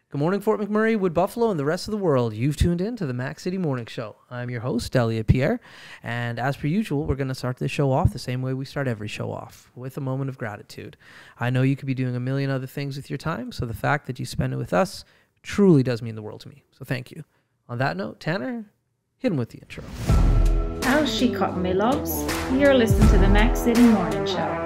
Good morning, Fort McMurray, Wood Buffalo, and the rest of the world. You've tuned in to the Mac City Morning Show. I'm your host, Elliot Pierre, and as per usual, we're going to start this show off the same way we start every show off, with a moment of gratitude. I know you could be doing a million other things with your time, so the fact that you spend it with us truly does mean the world to me, so thank you. On that note, Tanner, hit him with the intro. How's she cutting, me loves? You're listening to the Mac City Morning Show.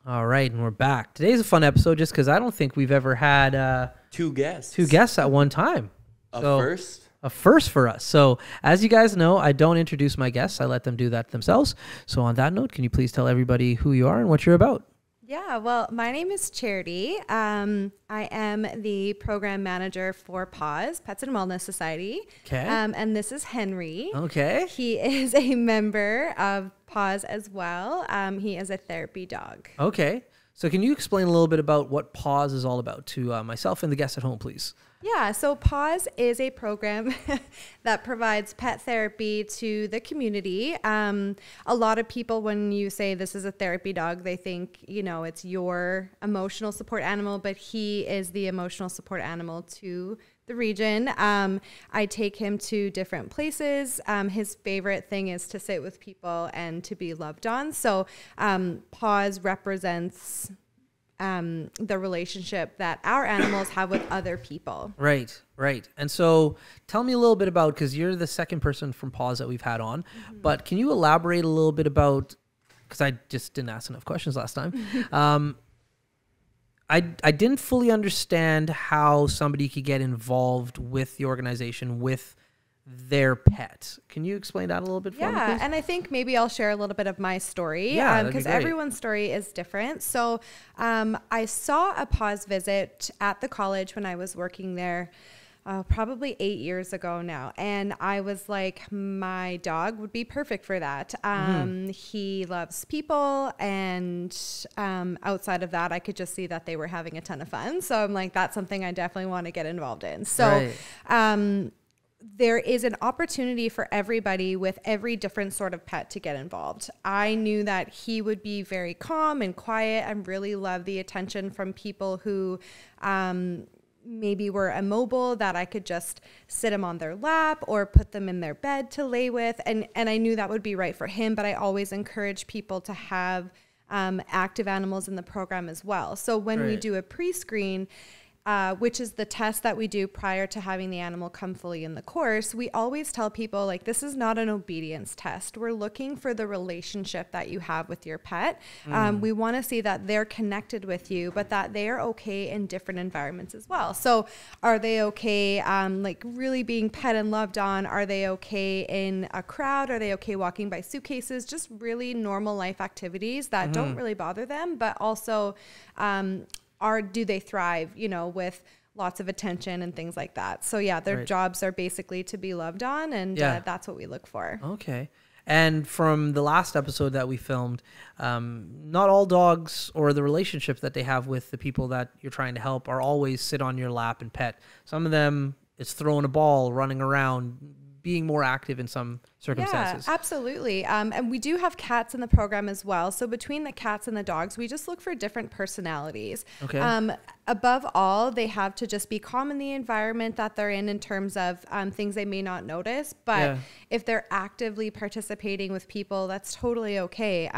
All right, and we're back. Today's a fun episode just because I don't think we've ever had two guests at one time. A first for us. So as you guys know, I don't introduce my guests. I let them do that themselves. So on that note, can you please tell everybody who you are and what you're about? Yeah, well, my name is Charity. I am the program manager for Paws, Pets and Wellness Society. Okay. And this is Henry. Okay. He is a member of Paws as well. He is a therapy dog. Okay. So can you explain a little bit about what Paws is all about to myself and the guests at home, please? Yeah, so Paws is a program that provides pet therapy to the community. A lot of people, when you say this is a therapy dog, they think, you know, it's your emotional support animal, but he is the emotional support animal to the region. I take him to different places. His favorite thing is to sit with people and to be loved on. So Paws represents the relationship that our animals have with other people. Right. And so tell me a little bit about, because you're the second person from Paws that we've had on, but can you elaborate a little bit about, because I just didn't ask enough questions last time. I didn't fully understand how somebody could get involved with the organization, with their pet. Can you explain that a little bit for me, please? And I think maybe I'll share a little bit of my story, because everyone's story is different. So I saw a Paws visit at the college when I was working there probably 8 years ago now, and I was like, my dog would be perfect for that. He loves people, and outside of that, I could just see that they were having a ton of fun. So I'm like, that's something I definitely want to get involved in. So there is an opportunity for everybody with every different sort of pet to get involved. I knew that he would be very calm and quiet and really love the attention from people who maybe were immobile, that I could just sit him on their lap or put them in their bed to lay with. And I knew that would be right for him, but I always encourage people to have active animals in the program as well. So when we do a pre-screen, which is the test that we do prior to having the animal come fully in the course, we always tell people, like, this is not an obedience test. We're looking for the relationship that you have with your pet. We want to see that they're connected with you, but that they're okay in different environments as well. So are they okay, like really being pet and loved on? Are they okay in a crowd? Are they okay walking by suitcases? Just really normal life activities that don't really bother them, but also do they thrive, you know, with lots of attention and things like that. So yeah, their jobs are basically to be loved on, and that's what we look for. Okay. And from the last episode that we filmed, not all dogs or the relationship that they have with the people that you're trying to help are always sit on your lap and pet. Some of them, it's throwing a ball, running around, being more active in some circumstances. Yeah, absolutely. And we do have cats in the program as well. So between the cats and the dogs, we just look for different personalities. Okay. Above all, they have to just be calm in the environment that they're in terms of things they may not notice. But if they're actively participating with people, that's totally okay.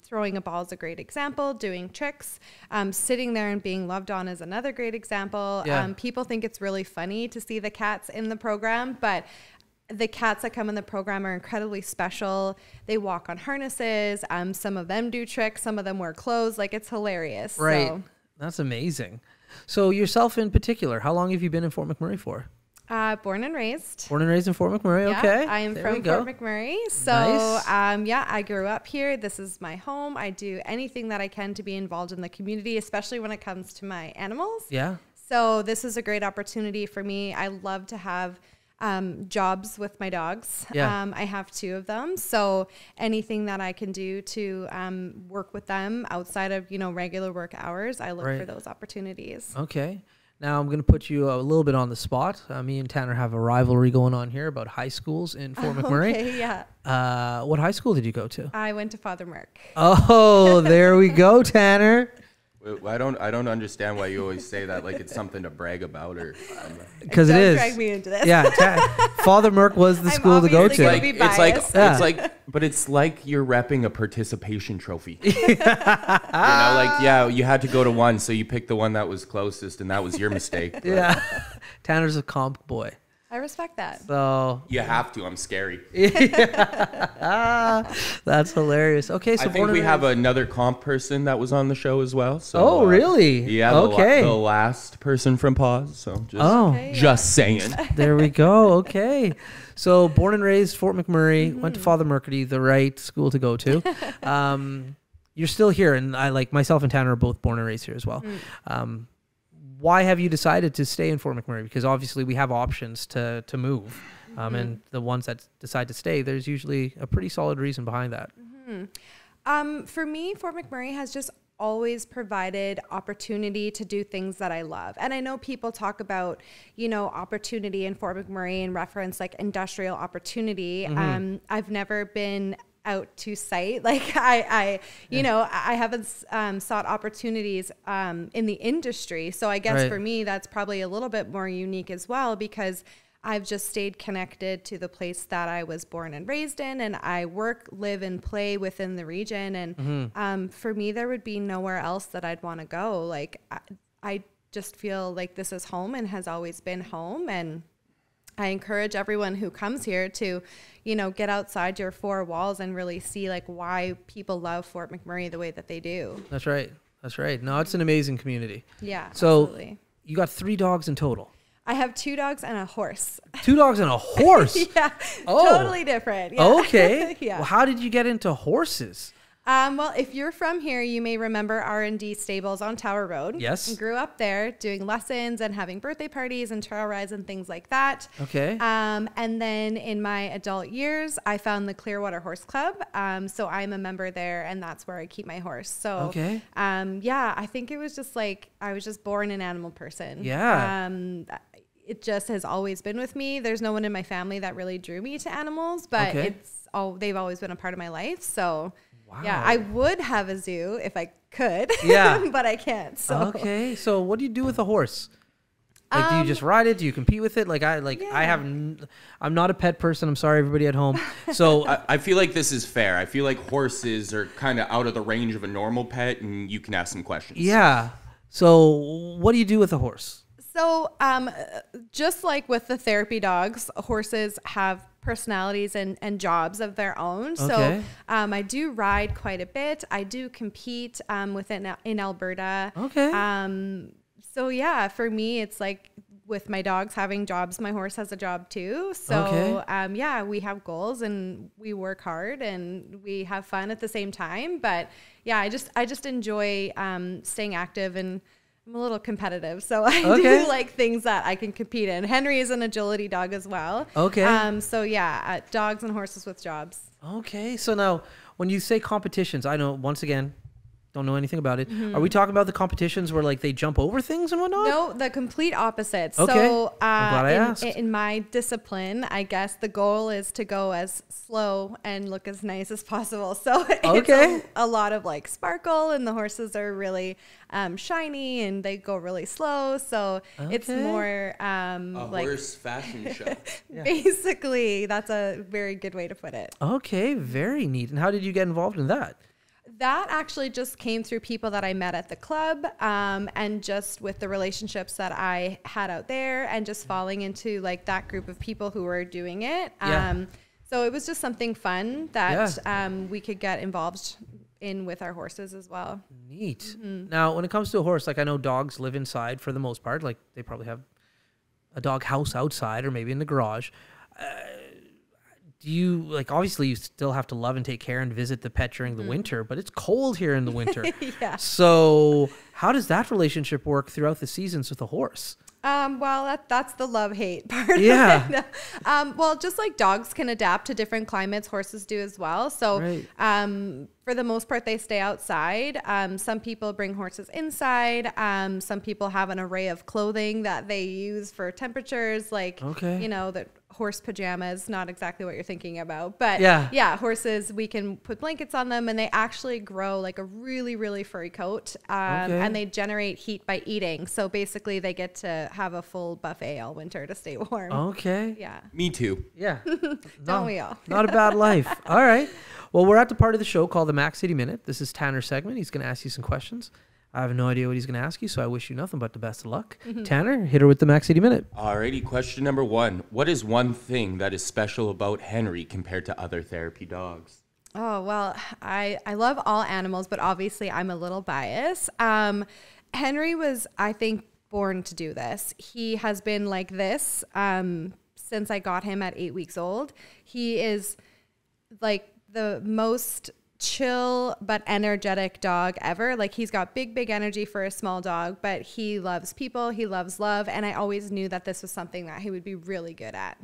Throwing a ball is a great example. Doing tricks, sitting there and being loved on is another great example. People think it's really funny to see the cats in the program, but the cats that come in the program are incredibly special. They walk on harnesses. Some of them do tricks. Some of them wear clothes. Like, it's hilarious. Right. So. That's amazing. So yourself in particular, how long have you been in Fort McMurray for? Born and raised. Born and raised in Fort McMurray. Yeah, okay. I am from Fort McMurray. So, nice. I grew up here. This is my home. I do anything that I can to be involved in the community, especially when it comes to my animals. Yeah. So this is a great opportunity for me. I love to have jobs with my dogs. I have 2 of them. So anything that I can do to work with them outside of, you know, regular work hours, I look for those opportunities. Okay. Now I'm going to put you a little bit on the spot. Me and Tanner have a rivalry going on here about high schools in Fort McMurray. Okay, yeah. What high school did you go to? I went to Father Merck. Oh, there we go, Tanner. I don't understand why you always say that like it's something to brag about or. Because it is. Drag me into this. Yeah, Father Merck was the school to go to. But it's like you're repping a participation trophy. You know, like you had to go to one, so you picked the one that was closest, and that was your mistake. But. Yeah, Tanner's a comp boy. I respect that. So you have to. I'm scary. That's hilarious. Okay, so I think we have another comp person that was on the show as well. So, really? Yeah. Okay. The last person from Paws. So just saying. There we go. Okay. So born and raised Fort McMurray, went to Father Mercady, the right school to go to. You're still here, and I like myself and Tanner are both born and raised here as well. Why have you decided to stay in Fort McMurray? Because obviously we have options to move. And the ones that decide to stay, there's usually a pretty solid reason behind that. For me, Fort McMurray has just always provided opportunity to do things that I love. And I know people talk about, opportunity in Fort McMurray and reference like industrial opportunity. I've never been out to site. Like I haven't sought opportunities in the industry. So I guess for me, that's probably a little bit more unique as well, because I've just stayed connected to the place that I was born and raised in, and I work, live, and play within the region. And for me, there would be nowhere else that I'd want to go. Like I just feel like this is home and has always been home. And I encourage everyone who comes here to, get outside your four walls and really see like why people love Fort McMurray the way that they do. That's right. No, it's an amazing community. Yeah. So absolutely. You got 3 dogs in total. I have 2 dogs and a horse. 2 dogs and a horse? Yeah. Totally different. Yeah. Okay. Yeah. Well, how did you get into horses? Well, if you're from here, you may remember R&D Stables on Tower Road. Yes. I grew up there doing lessons and having birthday parties and trail rides and things like that. Okay. And then in my adult years, I found the Clearwater Horse Club. So I'm a member there, and that's where I keep my horse. So, okay. I think it was just like I was just born an animal person. Yeah. It just has always been with me. There's no one in my family that really drew me to animals, but they've always been a part of my life. So. Wow. Yeah, I would have a zoo if I could. Yeah. But I can't. So. Okay. So what do you do with a horse? Like, do you just ride it? Do you compete with it? I'm not a pet person. I'm sorry, everybody at home. So I feel like this is fair. I feel like horses are kind of out of the range of a normal pet, and you can ask some questions. Yeah. So what do you do with a horse? So just like with the therapy dogs, horses have personalities and jobs of their own. Okay. So I do ride quite a bit. I do compete in Alberta. Okay. So yeah, for me, it's like with my dogs having jobs, my horse has a job too. So we have goals and we work hard and we have fun at the same time. But yeah, I just enjoy staying active, and I'm a little competitive, so I do like things that I can compete in. Henry is an agility dog as well. Okay. So yeah, dogs and horses with jobs. Okay. So now, when you say competitions, I know, once again, don't know anything about it. Are we talking about the competitions where like they jump over things and whatnot? No, the complete opposite. Okay. So I'm glad I asked. In my discipline, I guess the goal is to go as slow and look as nice as possible. So it's a lot of like sparkle, and the horses are really shiny and they go really slow. So it's more like horse fashion show. Basically, that's a very good way to put it. Okay, very neat. And how did you get involved in that? That actually just came through people that I met at the club, and just with the relationships that I had out there, and just falling into like that group of people who were doing it. So it was just something fun that we could get involved in with our horses as well. Neat. Now, when it comes to a horse, like I know dogs live inside for the most part. Like they probably have a dog house outside or maybe in the garage. Do you, like, obviously you still have to love and take care and visit the pet during the winter, but it's cold here in the winter. Yeah. So how does that relationship work throughout the seasons with a horse? Well, that's the love-hate part. Yeah. Well, just like dogs can adapt to different climates, horses do as well. So, for the most part, they stay outside. Some people bring horses inside. Some people have an array of clothing that they use for temperatures. Like, that horse pajamas, not exactly what you're thinking about, but horses, we can put blankets on them and they actually grow like a really, really furry coat. And they generate heat by eating. So basically they get to have a full buffet all winter to stay warm. Okay. Yeah. Me too. Yeah. Don't we all? Not a bad life. All right. Well, we're at the part of the show called the Max City Minute. This is Tanner's segment. He's going to ask you some questions. I have no idea what he's going to ask you, so I wish you nothing but the best of luck. Tanner, hit her with the Max City Minute. Alrighty, question number 1. What is one thing that is special about Henry compared to other therapy dogs? Oh, well, I love all animals, but obviously I'm a little biased. Henry was, I think, born to do this. He has been like this since I got him at 8 weeks old. He is like the most chill but energetic dog ever. Like he's got big energy for a small dog, but he loves people, he loves love, and I always knew that this was something that he would be really good at.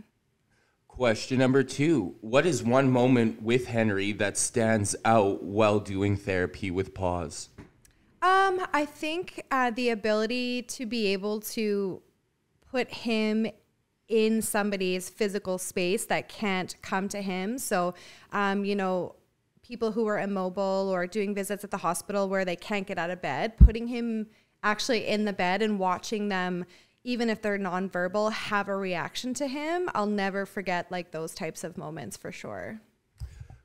Question number 2. What is one moment with Henry that stands out while doing therapy with Paws? I think the ability to be able to put him in somebody's physical space that can't come to him. So, people who are immobile or doing visits at the hospital where they can't get out of bed, putting him actually in the bed and watching them, even if they're nonverbal, have a reaction to him. I'll never forget like those types of moments for sure.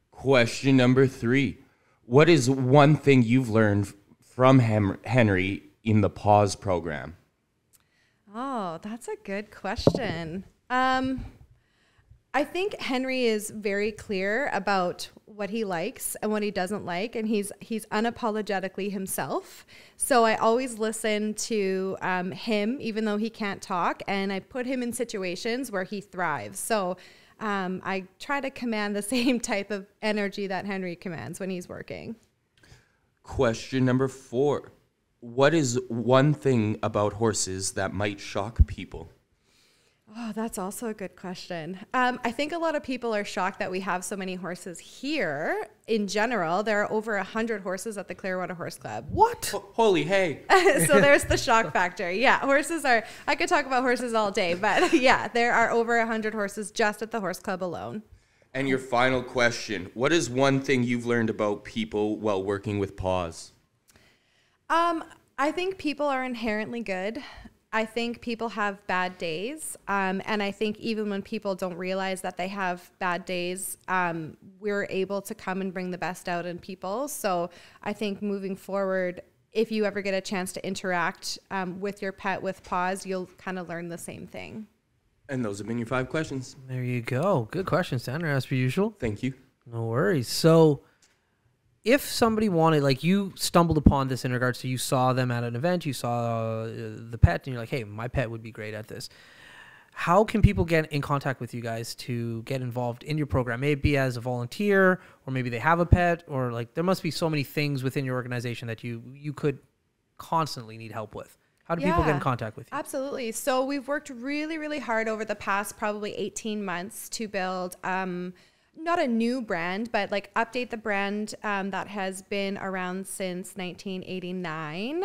Question number 3. What is one thing you've learned from Henry in the Paws program? Oh, that's a good question. I think Henry is very clear about what he likes and what he doesn't like, and he's unapologetically himself. So I always listen to him, even though he can't talk, and I put him in situations where he thrives. So I try to command the same type of energy that Henry commands when he's working. Question number 4. What is one thing about horses that might shock people? Oh, that's also a good question. I think a lot of people are shocked that we have so many horses here. In general, there are over 100 horses at the Clearwater Horse Club. What? Holy hey. So there's the shock factor. Yeah, I could talk about horses all day, but yeah, there are over 100 horses just at the horse club alone. And your final question, what is one thing you've learned about people while working with Paws? I think people are inherently good. I think people have bad days. And I think even when people don't realize that they have bad days, we're able to come and bring the best out in people. So I think moving forward, if you ever get a chance to interact with your pet with Paws, you'll kind of learn the same thing. And those have been your 5 questions. There you go. Good questions, Tanner, as per usual. Thank you. No worries. So if somebody wanted, like you stumbled upon this in regards to you saw them at an event, you saw the pet, and you're like, hey, my pet would be great at this. How can people get in contact with you guys to get involved in your program? Maybe as a volunteer, or maybe they have a pet, or like there must be so many things within your organization that you could constantly need help with. How do people get in contact with you? Absolutely. So we've worked really, really hard over the past probably 18 months to build not a new brand, but like update the brand that has been around since 1989.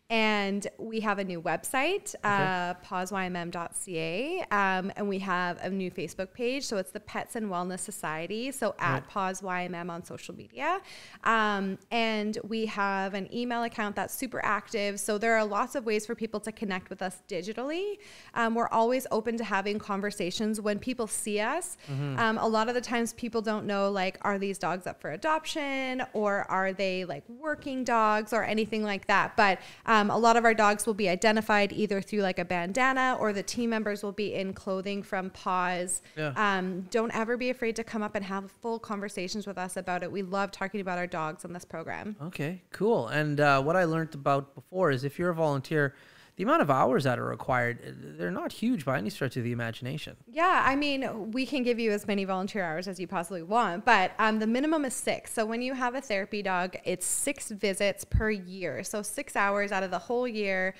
And we have a new website, pawsymm.ca, and we have a new Facebook page. So it's the Pets and Wellness Society. So at Paws YMM on social media. And we have an email account that's super active. So there are lots of ways for people to connect with us digitally. We're always open to having conversations when people see us. A lot of the times people don't know, like, are these dogs up for adoption, or are they like working dogs or anything like that? But a lot of our dogs will be identified either through like a bandana, or the team members will be in clothing from Paws. Don't ever be afraid to come up and have full conversations with us about it. We love talking about our dogs on this program. Okay, cool. And what I learned about before is if you're a volunteer, the amount of hours that are required, they're not huge by any stretch of the imagination. Yeah, I mean, we can give you as many volunteer hours as you possibly want, but the minimum is 6. So when you have a therapy dog, it's 6 visits per year. So 6 hours out of the whole year.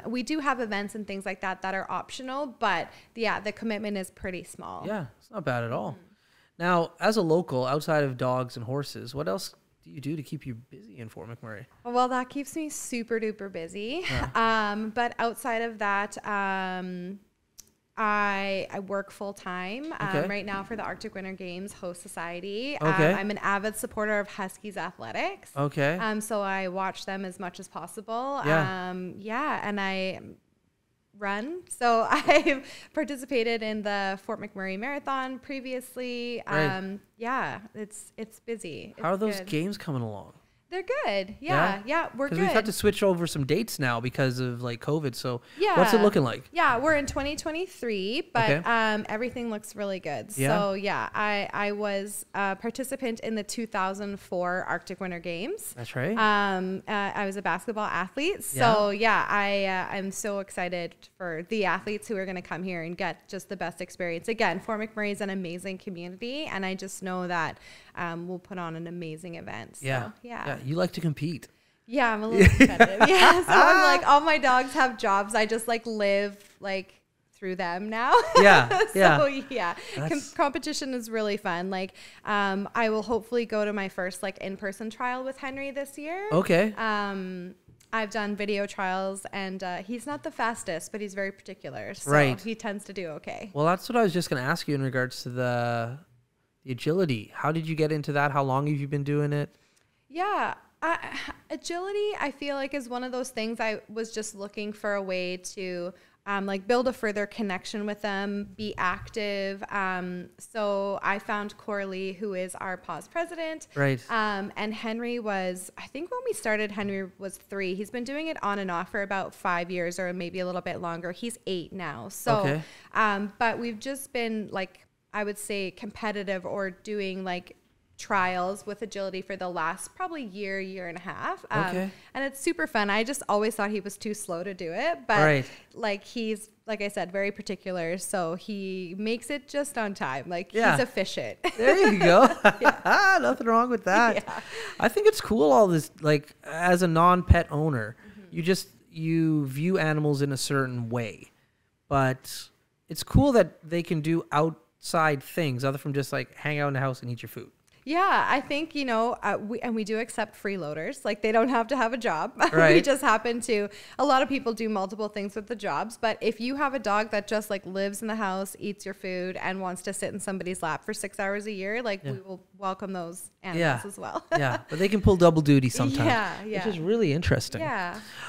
We do have events and things like that that are optional, but yeah, the commitment is pretty small. Yeah, it's not bad at all. Now, as a local, outside of dogs and horses, what else do you do to keep you busy in Fort McMurray? Well, that keeps me super duper busy. But outside of that, I work full time right now for the Arctic Winter Games Host Society. I'm an avid supporter of Huskies athletics. So I watch them as much as possible. And I run. So I've participated in the Fort McMurray Marathon previously. It's busy. How are those games coming along? They're good. Yeah, we're good. Because we've had to switch over some dates now because of like COVID. So what's it looking like? Yeah, we're in 2023, but everything looks really good. So I was a participant in the 2004 Arctic Winter Games. That's right. I was a basketball athlete. So I'm so excited for the athletes who are going to come here and get just the best experience. Again, Fort McMurray is an amazing community, and I just know that we'll put on an amazing event. So, you like to compete. Yeah, I'm a little competitive. So I'm like, all my dogs have jobs. I just like live like through them now. Competition is really fun. Like, I will hopefully go to my first like in-person trial with Henry this year. I've done video trials, and he's not the fastest, but he's very particular. So he tends to do okay. Well, that's what I was just going to ask you in regards to the agility. How did you get into that? How long have you been doing it? Yeah, agility, I feel like, is one of those things I was just looking for a way to like build a further connection with them, be active. So I found Coralie, who is our Paws president. And Henry was, I think when we started, Henry was 3. He's been doing it on and off for about 5 years or maybe a little bit longer. He's 8 now. So, but we've just been like, I would say competitive or doing like trials with agility for the last probably year and a half. And it's super fun. I just always thought he was too slow to do it, but like he's, like I said, very particular. So he makes it just on time. Like he's efficient. There you go. Nothing wrong with that. I think it's cool. All this, like as a non-pet owner, you view animals in a certain way, but it's cool that they can do outside things other from just like hang out in the house and eat your food. Yeah, I think, we do accept freeloaders. Like, they don't have to have a job. We just happen to, a lot of people do multiple things with the jobs. But if you have a dog that just, like, lives in the house, eats your food, and wants to sit in somebody's lap for 6 hours a year, like, we will welcome those animals as well. But they can pull double duty sometimes. Which is really interesting.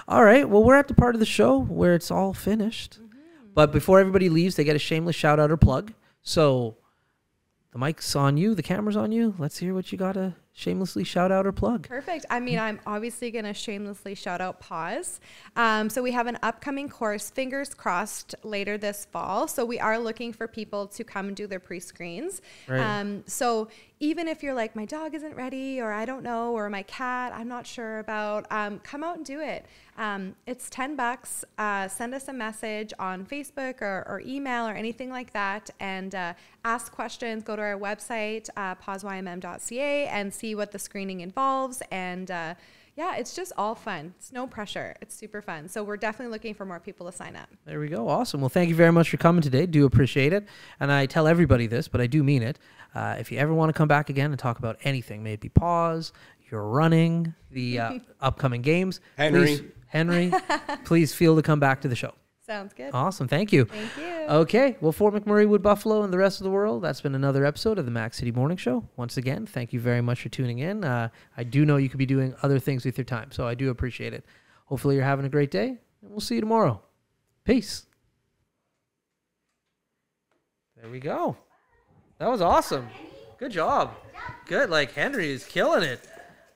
All right, well, we're at the part of the show where it's all finished. But before everybody leaves, they get a shameless shout-out or plug. So the mic's on you. The camera's on you. Let's hear what you got to shamelessly shout out or plug. Perfect. I mean, I'm obviously going to shamelessly shout out Paws. So we have an upcoming course, fingers crossed, later this fall. So we are looking for people to come and do their pre-screens. So even if you're like, my dog isn't ready, or I don't know, or my cat, I'm not sure about, come out and do it. It's $10. Send us a message on Facebook or email or anything like that, and ask questions. Go to our website, pawsYMM.ca, and see what the screening involves. And it's just all fun. It's no pressure. It's super fun. So we're definitely looking for more people to sign up. There we go. Awesome. Well, thank you very much for coming today. Do appreciate it. And I tell everybody this, but I do mean it. If you ever want to come back again and talk about anything, maybe Paws, your running, the upcoming games, Henry, please feel to come back to the show. Sounds good. Awesome. Thank you. Thank you. Okay. Well, Fort McMurray, Wood Buffalo, and the rest of the world, that's been another episode of the Mac City Morning Show. Once again, thank you very much for tuning in. I do know you could be doing other things with your time, so I do appreciate it. Hopefully you're having a great day, and we'll see you tomorrow. Peace. There we go. That was awesome. Good job. Good. Like, Henry is killing it.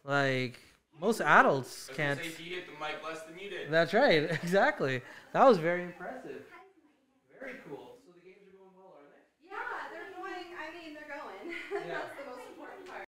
Like, most adults can't. He hit the mic less than you did. That's right. Exactly. That was very impressive.